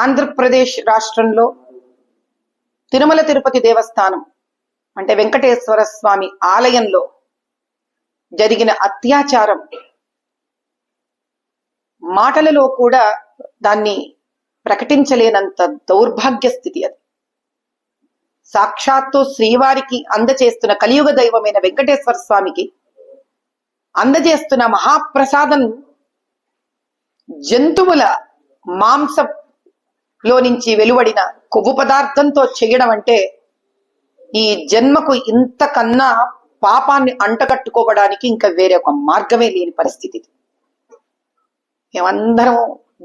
ఆంధ్రప్రదేశ్ రాష్ట్రంలో తిరుమల తిరుపతి దేవస్థానం అంటే వెంకటేశ్వర స్వామి ఆలయంలో జరిగిన అత్యాచారం మాటలలో కూడా దాన్ని ప్రకటించలేనంత దౌర్భాగ్య స్థితి అది. సాక్షాత్తు శ్రీవారికి అందజేస్తున్న కలియుగ దైవమైన వెంకటేశ్వర స్వామికి అందజేస్తున్న మహాప్రసాదం జంతువుల మాంసంలో నుంచి వెలువడిన కొవ్వు పదార్థంతో చేయడం అంటే ఈ జన్మకు ఇంతకన్నా పాపాన్ని అంటగట్టుకోవడానికి ఇంకా వేరే ఒక మార్గమే లేని పరిస్థితి. మేమందరం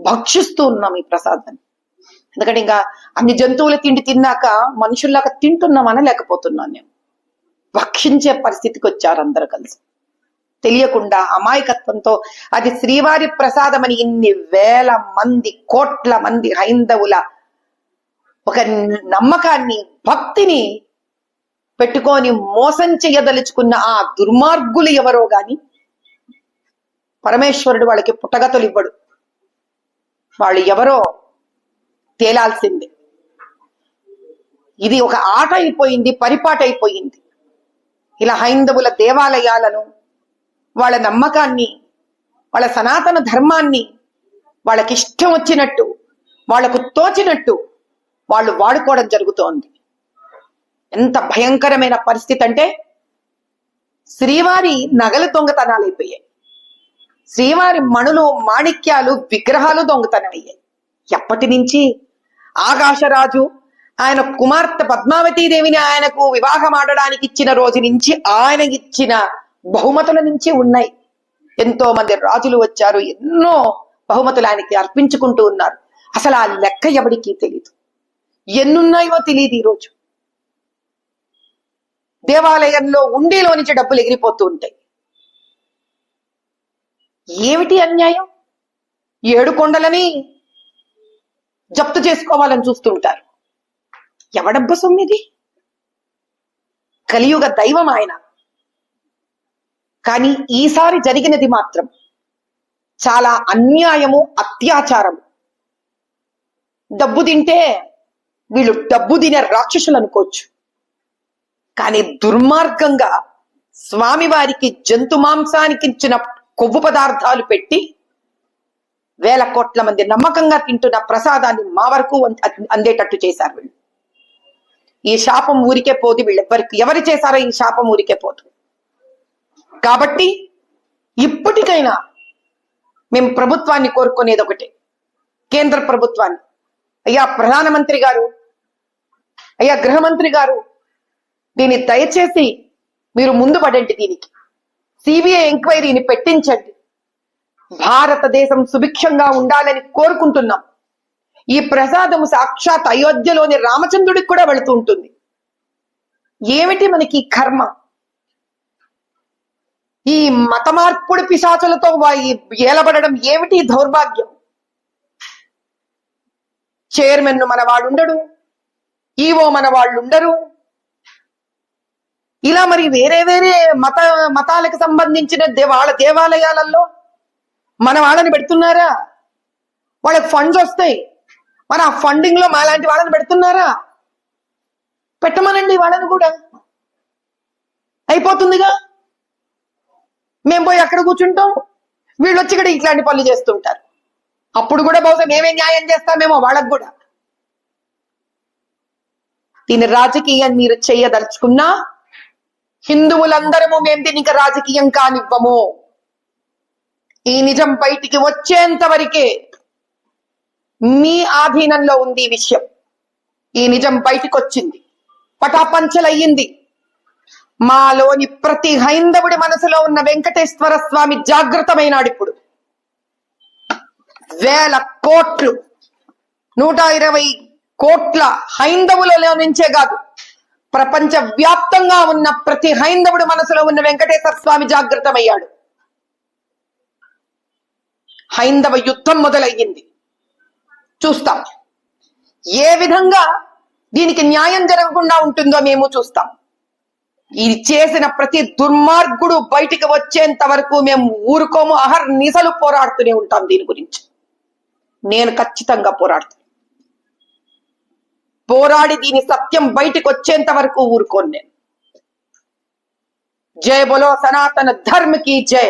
భక్షిస్తూ ఉన్నాం ఈ ప్రసాదాన్ని. ఎందుకంటే ఇంకా అన్ని జంతువుల తిండి తిన్నాక మనుషుల్లాగా తింటున్నామని లేకపోతున్నాను. నేను భక్షించే పరిస్థితికి వచ్చారు అందరూ కలిసి. తెలియకుండా అమాయకత్వంతో అది శ్రీవారి ప్రసాదమని ఇన్ని వేల మంది కోట్ల మంది హైందవుల ఒక నమ్మకాన్ని భక్తిని పెట్టుకొని మోసం చేయదలుచుకున్న ఆ దుర్మార్గులు ఎవరో గాని పరమేశ్వరుడు వాళ్ళకి పుట్టగతులు ఇవ్వడు. వాళ్ళు ఎవరో తేలాల్సిందే. ఇది ఒక ఆట అయిపోయింది, పరిపాట అయిపోయింది. ఇలా హైందవుల దేవాలయాలను, వాళ్ళ నమ్మకాన్ని, వాళ్ళ సనాతన ధర్మాన్ని వాళ్ళకి ఇష్టం వచ్చినట్టు, వాళ్లకు తోచినట్టు వాళ్ళు వాడుకోవడం జరుగుతోంది. ఎంత భయంకరమైన పరిస్థితి అంటే శ్రీవారి నగలు దొంగతనాలైపోయాయి. శ్రీవారి మణులు, మాణిక్యాలు, విగ్రహాలు దొంగతనమయ్యాయి. ఎప్పటి నుంచి? ఆకాశరాజు ఆయన కుమార్తె పద్మావతీదేవిని ఆయనకు వివాహం ఆడడానికి ఇచ్చిన రోజు నుంచి ఆయన ఇచ్చిన బహుమతుల నుంచి ఉన్నాయి. ఎంతో మంది రాజులు వచ్చారు, ఎన్నో బహుమతులు ఆయనకి అర్పించుకుంటూ ఉన్నారు. అసలు ఆ లెక్క ఎవడికి తెలీదు, ఎన్నున్నాయో తెలియదు. ఈరోజు దేవాలయంలో ఉండిలో నుంచి డబ్బులు ఎగిరిపోతూ ఉంటాయి. ఏమిటి అన్యాయం? 7 కొండలని జప్తు చేసుకోవాలని చూస్తుంటారు. ఎవడబ్బ సొమ్మిది? కలియుగ దైవం ఆయన. కానీ ఈసారి జరిగినది మాత్రం చాలా అన్యాయము, అత్యాచారము. డబ్బు తింటే వీళ్ళు డబ్బు తినే రాక్షసులు అనుకోవచ్చు, కానీ దుర్మార్గంగా స్వామివారికి జంతు మాంసానికి ఇచ్చిన కొవ్వు పదార్థాలు పెట్టి వేల కోట్ల మంది నమ్మకంగా తింటున్న ప్రసాదాన్ని మా వరకు అందేటట్టు చేశారు వీళ్ళు. ఈ శాపం ఊరికే పోదు. వీళ్ళెవ్వరికి ఎవరు చేశారో ఈ శాపం ఊరికే పోదు. కాబట్టి ఇప్పటికైనా మేము ప్రభుత్వాన్ని కోరుకునేది ఒకటే, కేంద్ర ప్రభుత్వాన్ని. అయ్యా ప్రధానమంత్రి గారు, అయ్యా గృహమంత్రి గారు, దీన్ని దయచేసి మీరు ముందు పడండి. దీనికి సిబిఐ ఎంక్వైరీని పెట్టించండి. భారతదేశం సుభిక్షంగా ఉండాలని కోరుకుంటున్నాం. ఈ ప్రసాదం సాక్షాత్ అయోధ్యలోని రామచంద్రుడికి కూడా వెళుతూ ఉంటుంది. ఏమిటి మనకి కర్మ? ఈ మత మార్పుడు పిశాచులతో ఏలబడడం ఏమిటి దౌర్భాగ్యం? చైర్మన్ మన వాడుండడు, ఈవో మన వాళ్ళు ఉండరు. ఇలా మరి వేరే వేరే మతాలకు సంబంధించిన వాళ్ళ దేవాలయాలలో మన వాళ్ళని పెడుతున్నారా? వాళ్ళకి ఫండ్స్ వస్తాయి, మరి ఆ ఫండింగ్ లో మాలాంటి వాళ్ళని పెడుతున్నారా? పెట్టమనండి వాళ్ళని కూడా, అయిపోతుందిగా. మేము పోయి అక్కడ కూర్చుంటాం, వీళ్ళు వచ్చి ఇక్కడ ఇట్లాంటి పనులు చేస్తుంటారు. అప్పుడు కూడా బహుశా మేమే న్యాయం చేస్తామేమో వాళ్ళకు కూడా. దీని రాజకీయం మీరు చేయదలుచుకున్నా హిందువులందరము మేము దీనికి రాజకీయం కానివ్వము. ఈ నిజం బయటికి వచ్చేంత వరకే మీ ఆధీనంలో ఉంది ఈ విషయం. ఈ నిజం బయటికి వచ్చింది, పటాపంచలయ్యింది. మాలోని ప్రతి హైందవుడి మనసులో ఉన్న వెంకటేశ్వర స్వామి జాగృతమైనాడు. ఇప్పుడు వేల కోట్లు, 120 కోట్ల హైందవులలో నుంచే కాదు, ప్రపంచ వ్యాప్తంగా ఉన్న ప్రతి హైందవుడి మనసులో ఉన్న వెంకటేశ్వర స్వామి జాగృతమయ్యాడు. హైందవ యుద్ధం మొదలయ్యింది. చూస్తాం ఏ విధంగా దీనికి న్యాయం జరగకుండా ఉంటుందో మేము చూస్తాం. ఇది చేసిన ప్రతి దుర్మార్గుడు బయటికి వచ్చేంత వరకు మేము ఊరుకోము. అహర్నిశలు పోరాడుతూనే ఉంటాం దీని గురించి. నేను ఖచ్చితంగా పోరాడుతాను. పోరాడి దీని సత్యం బయటికి వచ్చేంత వరకు ఊరుకోను నేను. జై బోలో సనాతన ధర్మ की जय।